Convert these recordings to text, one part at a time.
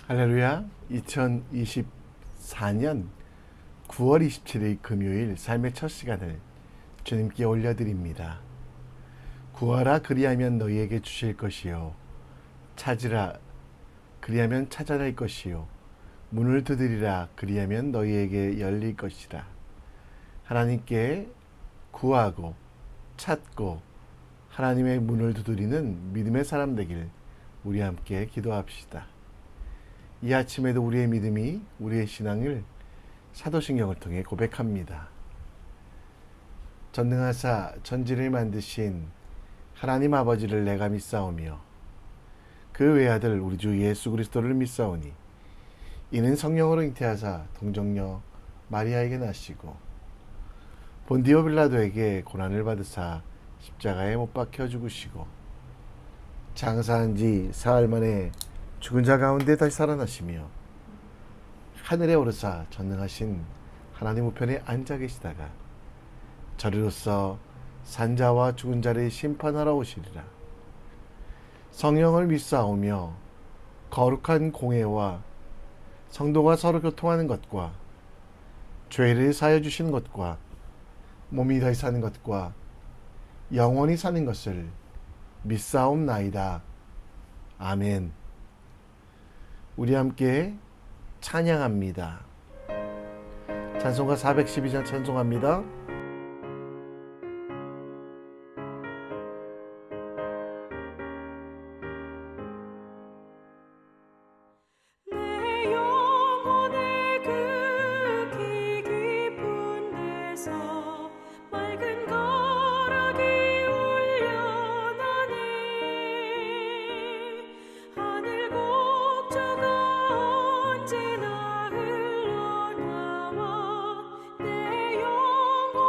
할렐루야. 2024년 9월 27일 금요일 삶의 첫 시간을 주님께 올려드립니다. 구하라 그리하면 너희에게 주실 것이요 찾으라 그리하면 찾아낼 것이요 문을 두드리라 그리하면 너희에게 열릴 것이라. 하나님께 구하고 찾고 하나님의 문을 두드리는 믿음의 사람 되길 우리 함께 기도합시다. 이 아침에도 우리의 믿음이 우리의 신앙을 사도신경을 통해 고백합니다. 전능하사 전지를 만드신 하나님 아버지를 내가 믿사오며 그 외아들 우리 주 예수 그리스도를 믿사오니 이는 성령으로 잉태하사 동정녀 마리아에게 나시고 본디오 빌라도에게 고난을 받으사 십자가에 못 박혀 죽으시고 장사한 지 사흘 만에 죽은 자 가운데 다시 살아나시며 하늘에 오르사 전능하신 하나님 우편에 앉아 계시다가 저리로서 산자와 죽은 자를 심판하러 오시리라. 성령을 믿사오며 거룩한 공회와 성도가 서로 교통하는 것과 죄를 사하여 주시는 것과 몸이 다시 사는 것과 영원히 사는 것을 믿사옵나이다. 아멘. 우리 함께 찬양합니다. 찬송가 412장 찬송합니다. 내 영혼의 그 기 깊은 데서 맑은 가락이 울려나네. 하늘 곡조가 언제나 흘러나와 내 영혼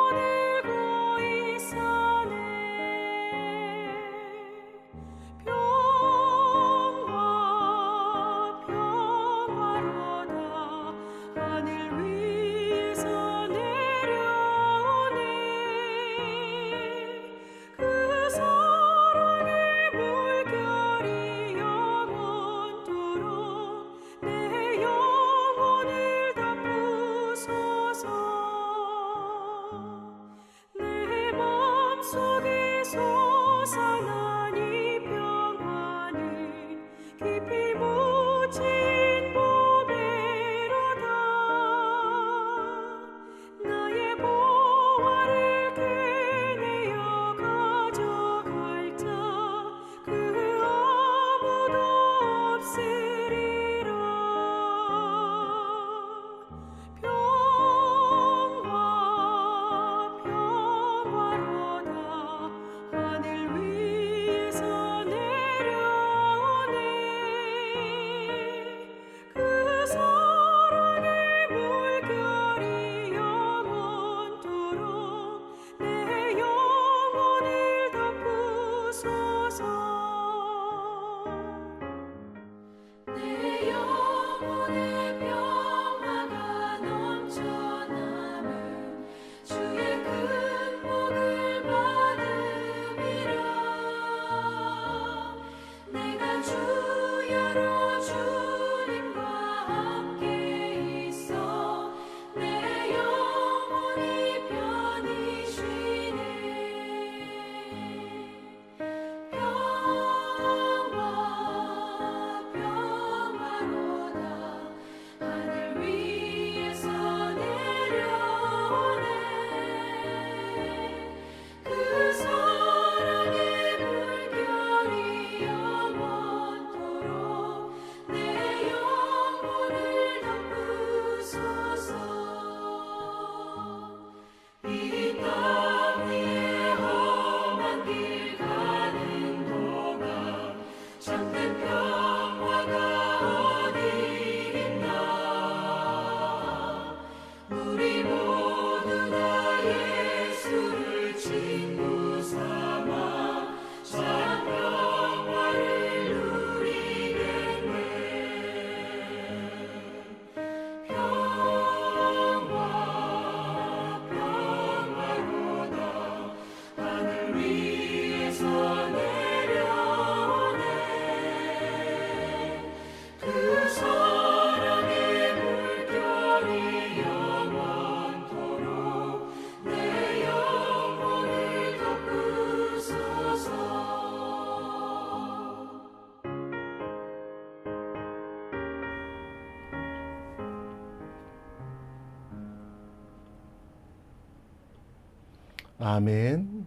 아멘.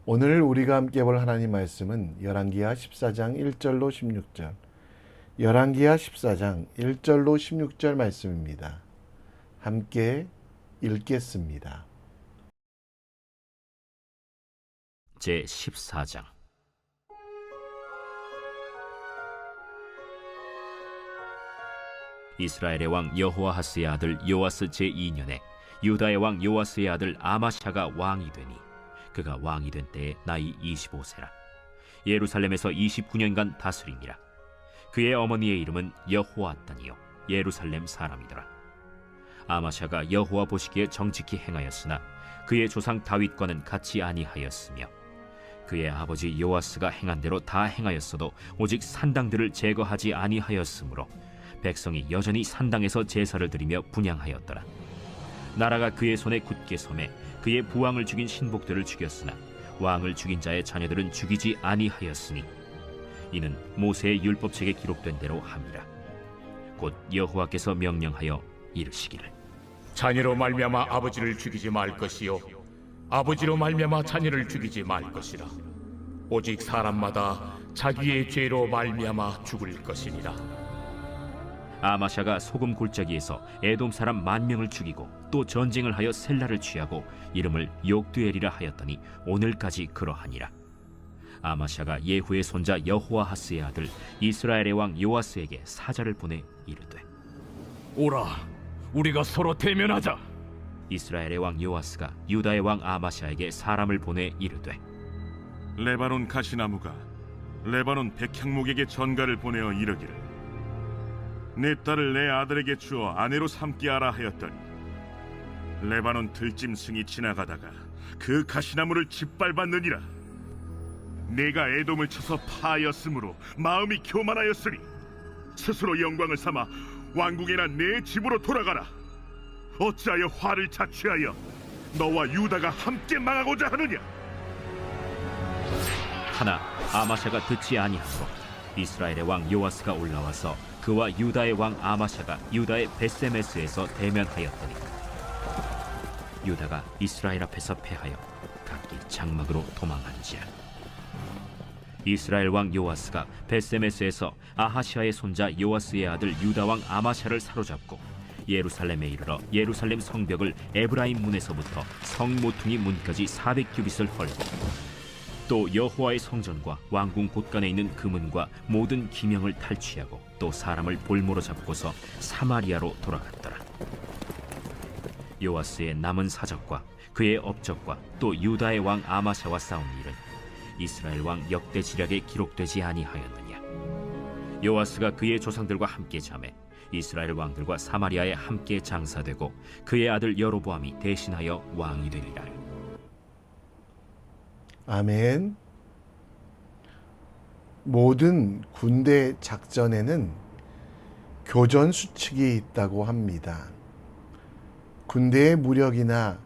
오늘 우리가 함께 볼 하나님 말씀은 열왕기하 14장 1절로 16절, 열왕기하 14장 1절로 16절 말씀입니다. 함께 읽겠습니다. 제 14장. 이스라엘의 왕 여호아하스의 아들 요아스 제2년에 유다의 왕 요아스의 아들 아마샤가 왕이 되니 그가 왕이 된 때에 나이 25세라. 예루살렘에서 29년간 다스리니라. 그의 어머니의 이름은 여호아단이요 예루살렘 사람이더라. 아마샤가 여호와 보시기에 정직히 행하였으나 그의 조상 다윗과는 같이 아니하였으며 그의 아버지 요아스가 행한 대로 다 행하였어도 오직 산당들을 제거하지 아니하였으므로 백성이 여전히 산당에서 제사를 드리며 분향하였더라. 나라가 그의 손에 굳게 섬에 그의 부왕을 죽인 신복들을 죽였으나 왕을 죽인 자의 자녀들은 죽이지 아니하였으니 이는 모세의 율법책에 기록된 대로 함이라. 곧 여호와께서 명령하여 이르시기를 자녀로 말미암아 아버지를 죽이지 말 것이요 아버지로 말미암아 자녀를 죽이지 말 것이라. 오직 사람마다 자기의 죄로 말미암아 죽을 것이니라. 아마샤가 소금 골짜기에서 에돔 사람 10,000명을 죽이고 또 전쟁을 하여 셀라를 취하고 이름을 욕두엘이라 하였더니 오늘까지 그러하니라. 아마샤가 예후의 손자 여호아하스의 아들 이스라엘의 왕 요아스에게 사자를 보내 이르되 오라, 우리가 서로 대면하자. 이스라엘의 왕 요아스가 유다의 왕 아마샤에게 사람을 보내 이르되 레바논 가시나무가 레바논 백향목에게 전가를 보내어 이르기를 내 딸을 내 아들에게 주어 아내로 삼게 하라 하였더니 레바논 들짐승이 지나가다가 그 가시나무를 짓밟았느니라. 내가 에돔을 쳐서 파하였으므로 마음이 교만하였으니 스스로 영광을 삼아 왕궁이나 내 집으로 돌아가라. 어찌하여 화를 자취하여 너와 유다가 함께 망하고자 하느냐. 하나 아마샤가 듣지 아니하므로 이스라엘의 왕 요아스가 올라와서 그와 유다의 왕 아마샤가 유다의 베세메스에서 대면하였더니 유다가 이스라엘 앞에서 패하여 각기 장막으로 도망한지라. 이스라엘 왕 요아스가 베세메스에서 아하시아의 손자 요아스의 아들 유다 왕 아마샤를 사로잡고 예루살렘에 이르러 예루살렘 성벽을 에브라임 문에서부터 성 모퉁이 문까지 400규빗을 헐고 또 여호와의 성전과 왕궁 곳간에 있는 금은과 모든 기명을 탈취하고 또 사람을 볼모로 잡고서 사마리아로 돌아갔더라. 요아스의 남은 사적과 그의 업적과 또 유다의 왕 아마샤와 싸운 일은 이스라엘 왕 역대 지략에 기록되지 아니하였느냐. 요아스가 그의 조상들과 함께 잠에 이스라엘 왕들과 사마리아에 함께 장사되고 그의 아들 여로보암이 대신하여 왕이 되리라. 아멘. 모든 군대 작전에는 교전 수칙이 있다고 합니다. 군대의 무력이나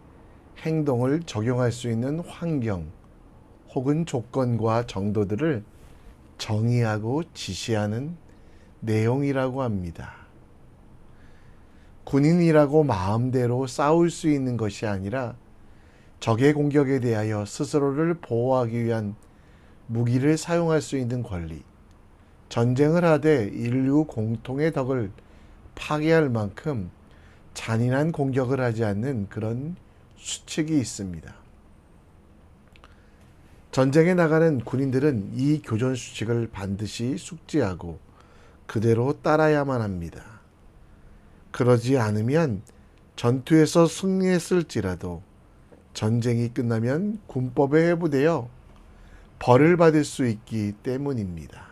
행동을 적용할 수 있는 환경 혹은 조건과 정도들을 정의하고 지시하는 내용이라고 합니다. 군인이라고 마음대로 싸울 수 있는 것이 아니라 적의 공격에 대하여 스스로를 보호하기 위한 무기를 사용할 수 있는 권리, 전쟁을 하되 인류 공통의 덕을 파괴할 만큼 잔인한 공격을 하지 않는 그런 수칙이 있습니다. 전쟁에 나가는 군인들은 이 교전 수칙을 반드시 숙지하고 그대로 따라야만 합니다. 그러지 않으면 전투에서 승리했을지라도 전쟁이 끝나면 군법에 회부되어 벌을 받을 수 있기 때문입니다.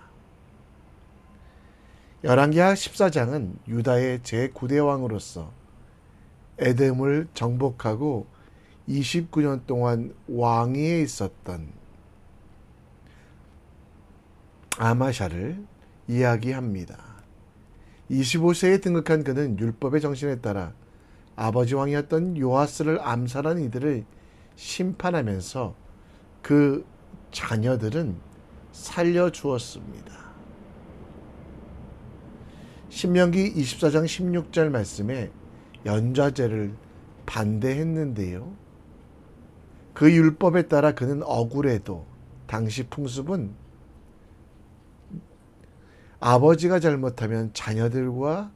열왕기하 14장은 유다의 제9대 왕으로서 에돔을 정복하고 29년 동안 왕위에 있었던 아마샤를 이야기합니다. 25세에 등극한 그는 율법의 정신에 따라 아버지 왕이었던 요아스를 암살한 이들을 심판하면서 그 자녀들은 살려주었습니다. 신명기 24장 16절 말씀에 연좌제를 반대했는데요. 그 율법에 따라 그는 억울해도 당시 풍습은 아버지가 잘못하면 자녀들과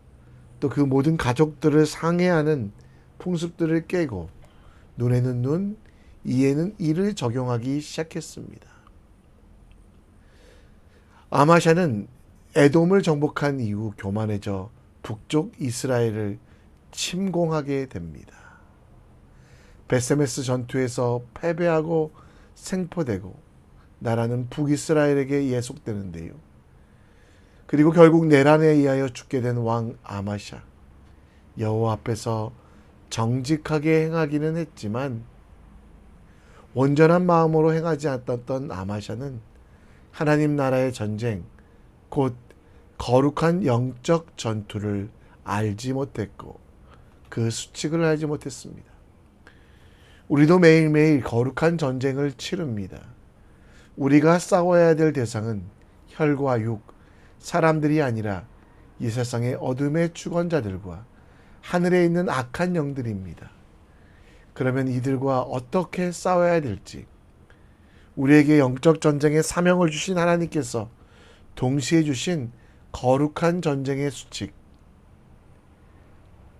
또 그 모든 가족들을 상해하는 풍습들을 깨고 눈에는 눈, 이에는 이를 적용하기 시작했습니다. 아마샤는 에돔을 정복한 이후 교만해져 북쪽 이스라엘을 침공하게 됩니다. 베세메스 전투에서 패배하고 생포되고 나라는 북이스라엘에게 예속되는데요. 그리고 결국 내란에 의하여 죽게 된 왕 아마샤. 여호와 앞에서 정직하게 행하기는 했지만 온전한 마음으로 행하지 않았던 아마샤는 하나님 나라의 전쟁, 곧 거룩한 영적 전투를 알지 못했고 그 수칙을 알지 못했습니다. 우리도 매일매일 거룩한 전쟁을 치릅니다. 우리가 싸워야 될 대상은 혈과 육, 사람들이 아니라 이 세상의 어둠의 주권자들과 하늘에 있는 악한 영들입니다. 그러면 이들과 어떻게 싸워야 될지 우리에게 영적 전쟁의 사명을 주신 하나님께서 동시에 주신 거룩한 전쟁의 수칙,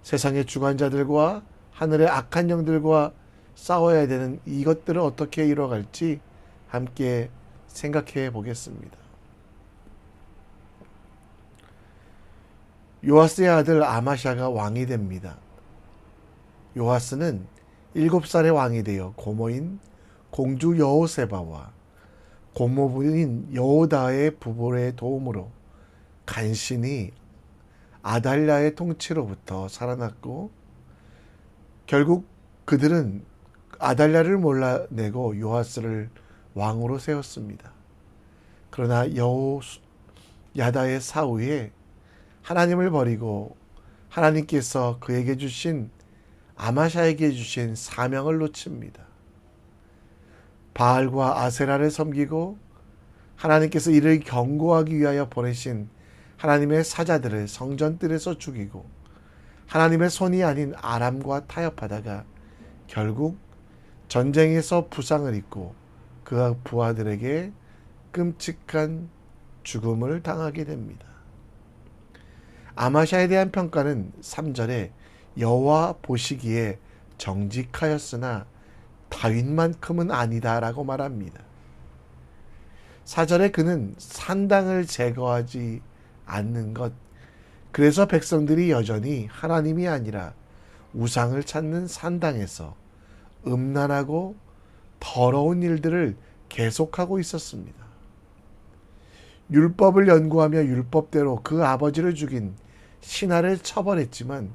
세상의 주관자들과 하늘의 악한 영들과 싸워야 되는 이것들을 어떻게 이뤄갈지 함께 생각해 보겠습니다. 요아스의 아들 아마샤가 왕이 됩니다. 요아스는 7살의 왕이 되어 고모인 공주 여호세바와 고모부인 여호다의 부부의 도움으로 간신히 아달랴의 통치로부터 살아났고 결국 그들은 아달랴를 몰아내고 요아스를 왕으로 세웠습니다. 그러나 여호야다의 사후에 하나님을 버리고 하나님께서 그에게 주신 아마샤에게 주신 사명을 놓칩니다. 바알과 아세라를 섬기고 하나님께서 이를 경고하기 위하여 보내신 하나님의 사자들을 성전뜰에서 죽이고 하나님의 손이 아닌 아람과 타협하다가 결국 전쟁에서 부상을 입고 그 부하들에게 끔찍한 죽음을 당하게 됩니다. 아마샤에 대한 평가는 3절에 여호와 보시기에 정직하였으나 다윗만큼은 아니다라고 말합니다. 4절에 그는 산당을 제거하지 않는 것, 그래서 백성들이 여전히 하나님이 아니라 우상을 찾는 산당에서 음란하고 더러운 일들을 계속하고 있었습니다. 율법을 연구하며 율법대로 그 아버지를 죽인 신하를 처벌했지만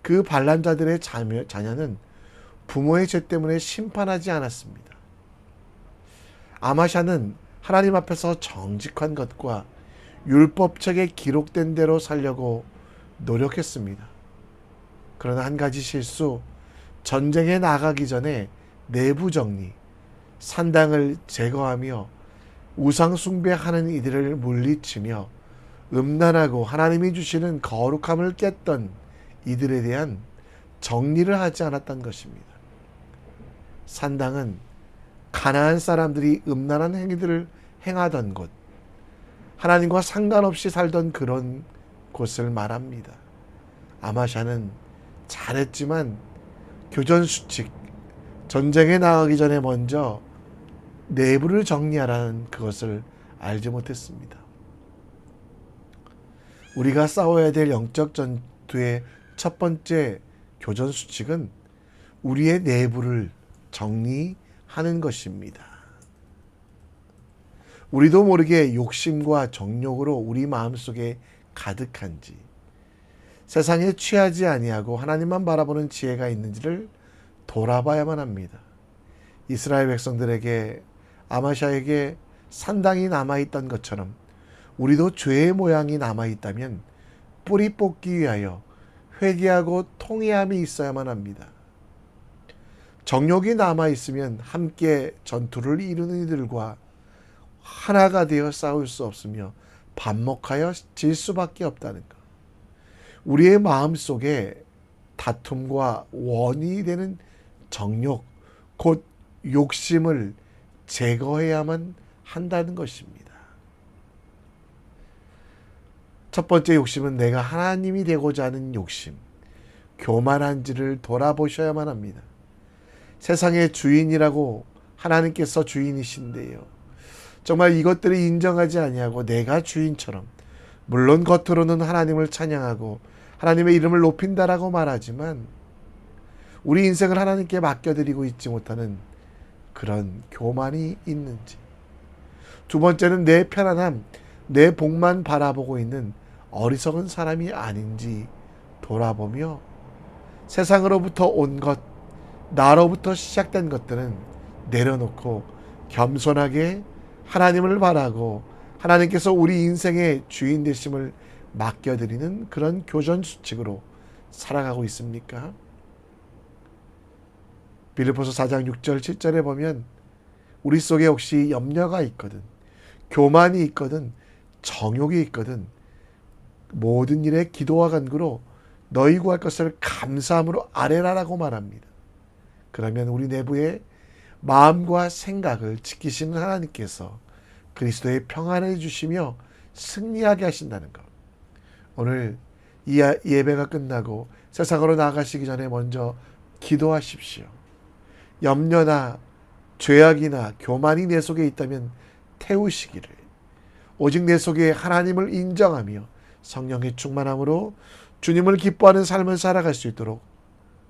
그 반란자들의 자녀는 부모의 죄 때문에 심판하지 않았습니다. 아마샤는 하나님 앞에서 정직한 것과 율법책에 기록된 대로 살려고 노력했습니다. 그러나 한 가지 실수, 전쟁에 나가기 전에 내부 정리, 산당을 제거하며 우상 숭배하는 이들을 물리치며 음란하고 하나님이 주시는 거룩함을 깼던 이들에 대한 정리를 하지 않았던 것입니다. 산당은 가나안 사람들이 음란한 행위들을 행하던 곳, 하나님과 상관없이 살던 그런 곳을 말합니다. 아마샤는 잘했지만 교전수칙, 전쟁에 나가기 전에 먼저 내부를 정리하라는 그것을 알지 못했습니다. 우리가 싸워야 될 영적 전투의 첫 번째 교전수칙은 우리의 내부를 정리하는 것입니다. 우리도 모르게 욕심과 정욕으로 우리 마음속에 가득한지, 세상에 취하지 아니하고 하나님만 바라보는 지혜가 있는지를 돌아봐야만 합니다. 이스라엘 백성들에게 아마샤에게 산당이 남아있던 것처럼 우리도 죄의 모양이 남아있다면 뿌리 뽑기 위하여 회개하고 통회함이 있어야만 합니다. 정욕이 남아있으면 함께 전투를 이루는 이들과 하나가 되어 싸울 수 없으며 반목하여 질 수밖에 없다는 것. 우리의 마음속에 다툼과 원인이 되는 정욕, 곧 욕심을 제거해야만 한다는 것입니다. 첫 번째 욕심은 내가 하나님이 되고자 하는 욕심, 교만한지를 돌아보셔야만 합니다. 세상의 주인이라고 하나님께서 주인이신데요. 정말 이것들을 인정하지 아니하고 내가 주인처럼, 물론 겉으로는 하나님을 찬양하고 하나님의 이름을 높인다라고 말하지만 우리 인생을 하나님께 맡겨드리고 있지 못하는 그런 교만이 있는지. 두 번째는 내 편안함, 내 복만 바라보고 있는 어리석은 사람이 아닌지 돌아보며 세상으로부터 온 것, 나로부터 시작된 것들은 내려놓고 겸손하게 하나님을 바라고 하나님께서 우리 인생의 주인 되심을 맡겨드리는 그런 교전수칙으로 살아가고 있습니까? 빌립보서 4장 6절 7절에 보면 우리 속에 혹시 염려가 있거든, 교만이 있거든, 정욕이 있거든 모든 일에 기도와 간구로 너희 구할 것을 감사함으로 아뢰라라고 말합니다. 그러면 우리 내부의 마음과 생각을 지키시는 하나님께서 그리스도의 평안을 주시며 승리하게 하신다는 것. 오늘 이 예배가 끝나고 세상으로 나가시기 전에 먼저 기도하십시오. 염려나 죄악이나 교만이 내 속에 있다면 태우시기를, 오직 내 속에 하나님을 인정하며 성령의 충만함으로 주님을 기뻐하는 삶을 살아갈 수 있도록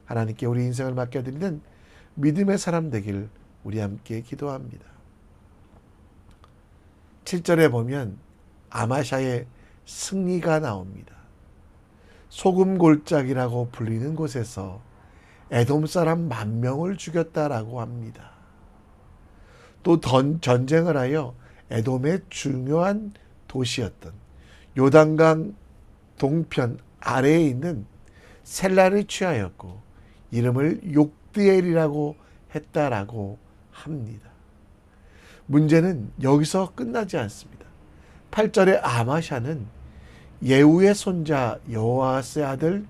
하나님께 우리 인생을 맡겨드리는 믿음의 사람 되길 우리 함께 기도합니다. 7절에 보면 아마샤의 승리가 나옵니다. 소금 골짜기라고 불리는 곳에서 에돔 사람 10,000명을 죽였다라고 합니다. 또 전쟁을 하여 에돔의 중요한 도시였던 요단강 동편 아래에 있는 셀라를 취하였고 이름을 욕드엘이라고 했다라고 합니다. 문제는 여기서 끝나지 않습니다. 8절에 아마샤는 예후의 손자 여호아스의 아들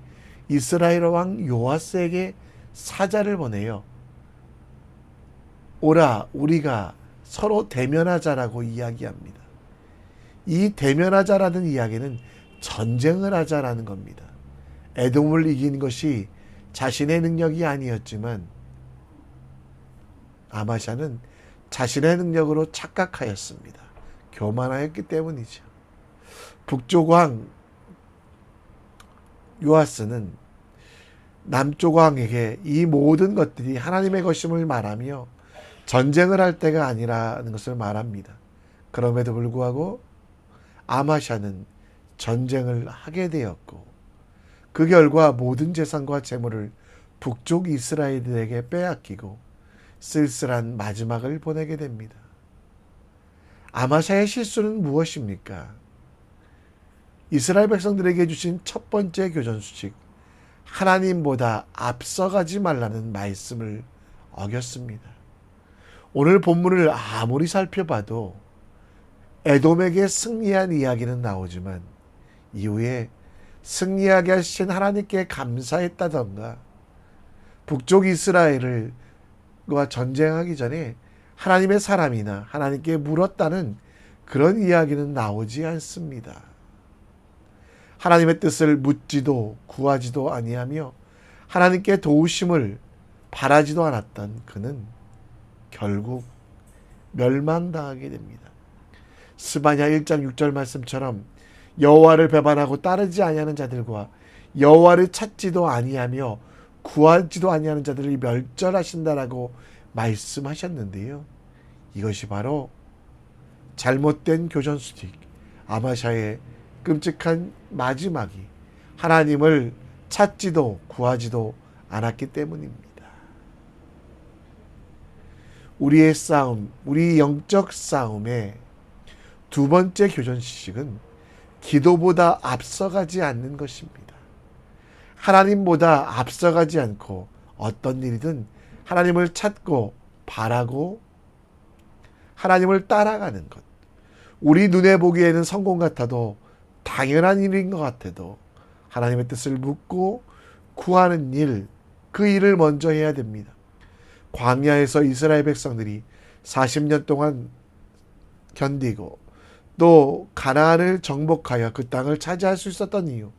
이스라엘 왕 요아스에게 사자를 보내요. 오라, 우리가 서로 대면하자라고 이야기합니다. 이 대면하자라는 이야기는 전쟁을 하자라는 겁니다. 에돔을 이긴 것이 자신의 능력이 아니었지만 아마샤는 자신의 능력으로 착각하였습니다. 교만하였기 때문이죠. 북쪽 왕 요아스는 남쪽 왕에게 이 모든 것들이 하나님의 것임을 말하며 전쟁을 할 때가 아니라는 것을 말합니다. 그럼에도 불구하고 아마샤는 전쟁을 하게 되었고 그 결과 모든 재산과 재물을 북쪽 이스라엘들에게 빼앗기고 쓸쓸한 마지막을 보내게 됩니다. 아마샤의 실수는 무엇입니까? 이스라엘 백성들에게 주신 첫 번째 교전수칙, 하나님보다 앞서가지 말라는 말씀을 어겼습니다. 오늘 본문을 아무리 살펴봐도 에돔에게 승리한 이야기는 나오지만 이후에 승리하게 하신 하나님께 감사했다던가 북쪽 이스라엘과 전쟁하기 전에 하나님의 사람이나 하나님께 물었다는 그런 이야기는 나오지 않습니다. 하나님의 뜻을 묻지도 구하지도 아니하며 하나님께 도우심을 바라지도 않았던 그는 결국 멸망당하게 됩니다. 스바냐 1장 6절 말씀처럼 여호와를 배반하고 따르지 아니하는 자들과 여호와를 찾지도 아니하며 구하지도 아니하는 자들을 멸절하신다라고 말씀하셨는데요. 이것이 바로 잘못된 교전수칙, 아마샤의 끔찍한 마지막이 하나님을 찾지도 구하지도 않았기 때문입니다. 우리의 싸움, 우리 영적 싸움의 두 번째 교전수칙은 기도보다 앞서가지 않는 것입니다. 하나님보다 앞서가지 않고 어떤 일이든 하나님을 찾고 바라고 하나님을 따라가는 것. 우리 눈에 보기에는 성공 같아도 당연한 일인 것 같아도 하나님의 뜻을 묻고 구하는 일, 그 일을 먼저 해야 됩니다. 광야에서 이스라엘 백성들이 40년 동안 견디고 또 가나안을 정복하여 그 땅을 차지할 수 있었던 이유,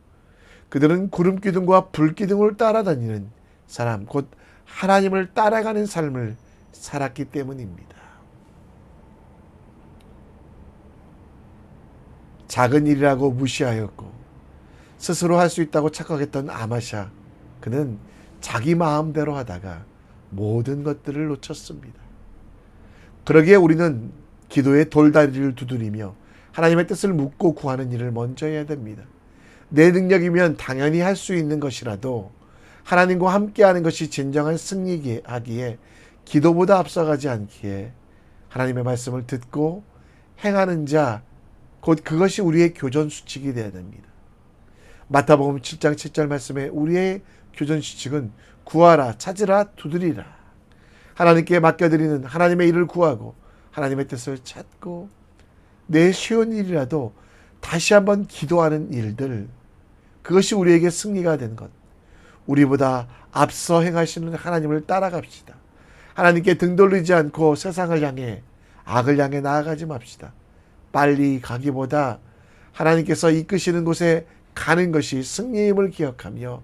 그들은 구름 기둥과 불 기둥을 따라다니는 사람, 곧 하나님을 따라가는 삶을 살았기 때문입니다. 작은 일이라고 무시하였고 스스로 할 수 있다고 착각했던 아마샤, 그는 자기 마음대로 하다가 모든 것들을 놓쳤습니다. 그러기에 우리는 기도의 돌다리를 두드리며 하나님의 뜻을 묻고 구하는 일을 먼저 해야 됩니다. 내 능력이면 당연히 할 수 있는 것이라도 하나님과 함께하는 것이 진정한 승리하기에 기도보다 앞서가지 않기에 하나님의 말씀을 듣고 행하는 자, 곧 그것이 우리의 교전 수칙이 되어야 됩니다. 마태복음 7장 7절 말씀에 우리의 교전 수칙은 구하라, 찾으라, 두드리라. 하나님께 맡겨드리는 하나님의 일을 구하고 하나님의 뜻을 찾고 내 쉬운 일이라도 다시 한번 기도하는 일들, 그것이 우리에게 승리가 된 것. 우리보다 앞서 행하시는 하나님을 따라갑시다. 하나님께 등 돌리지 않고 세상을 향해, 악을 향해 나아가지 맙시다. 빨리 가기보다 하나님께서 이끄시는 곳에 가는 것이 승리임을 기억하며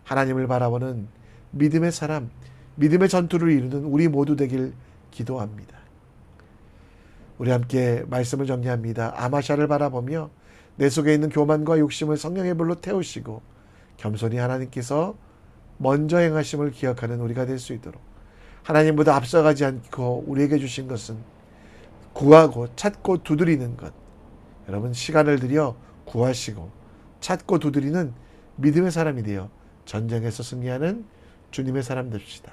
하나님을 바라보는 믿음의 사람, 믿음의 전투를 이루는 우리 모두 되길 기도합니다. 우리 함께 말씀을 정리합니다. 아마샤를 바라보며 내 속에 있는 교만과 욕심을 성령의 불로 태우시고 겸손히 하나님께서 먼저 행하심을 기억하는 우리가 될 수 있도록, 하나님보다 앞서가지 않고 우리에게 주신 것은 구하고 찾고 두드리는 것. 여러분, 시간을 들여 구하시고 찾고 두드리는 믿음의 사람이 되어 전쟁에서 승리하는 주님의 사람 됩시다.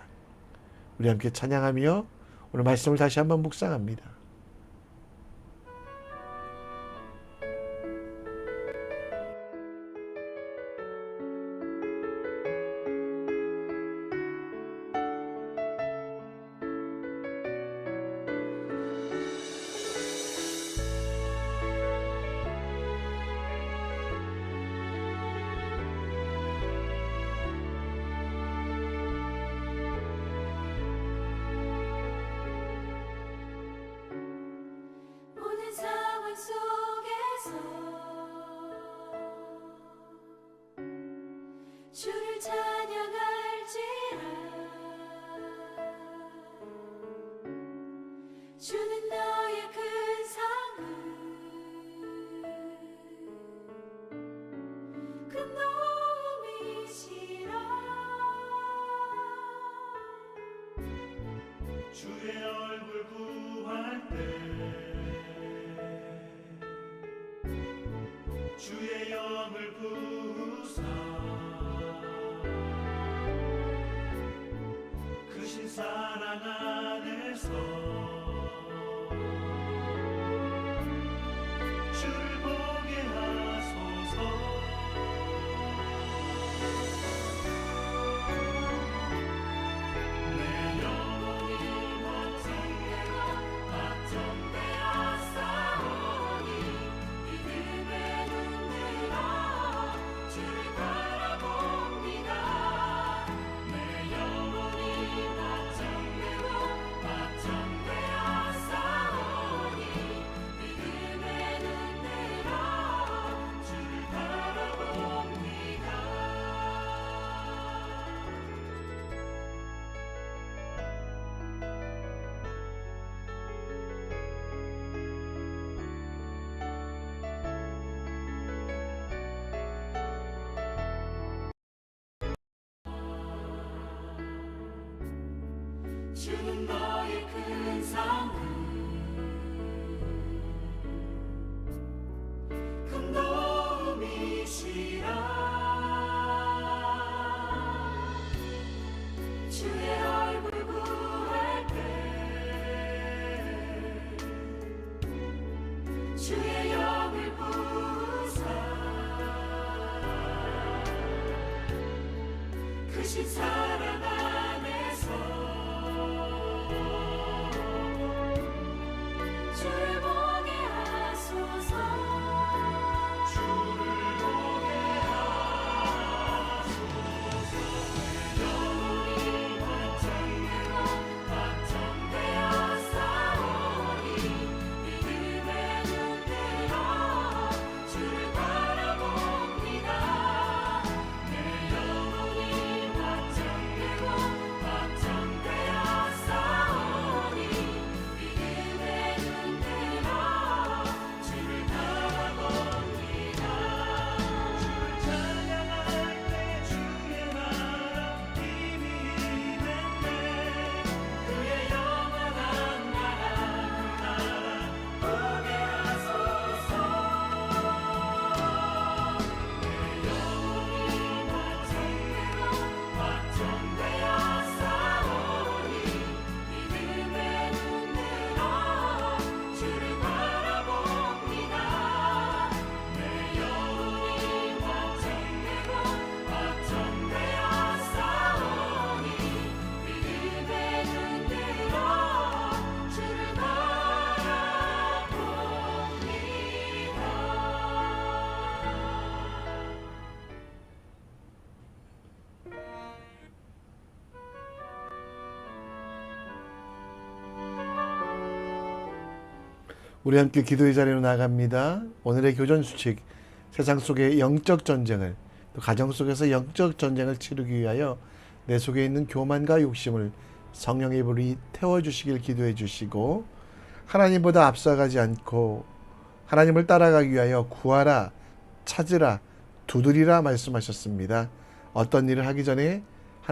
우리 함께 찬양하며 오늘 말씀을 다시 한번 묵상합니다. 모든 상황 속에서 주를 찬양할지라. 주는 너의 큰 상급, 큰 도움이시라. 주의 얼굴 구할 때 주의 영을 부으사 크신 사랑 안에서 주를 보게 하소서. 내 영혼이 걱정되어 싸우니 믿음의 눈 들어 주를 바라봅니다. 내 영혼이 걱정되어 싸우니 믿음의 눈 들어 주를 바라봅니다. 주는 너의 큰 상급, 큰 도움이시라. 주의 얼굴 구할 때 주의 영을 부으사 크신 사랑 안에서 주를 보게 하소서. 주를 보게 하소서. 영혼이 걱정되고 우리 함께 기도의 자리로 나갑니다. 오늘의 교전 수칙, 세상 속의 영적 전쟁을, 또 가정 속에서 영적 전쟁을 치르기 위하여 내 속에 있는 교만과 욕심을 성령의 불이 태워주시길 기도해 주시고, 하나님보다 앞서가지 않고 하나님을 따라가기 위하여 구하라, 찾으라, 두드리라 말씀하셨습니다. 어떤 일을 하기 전에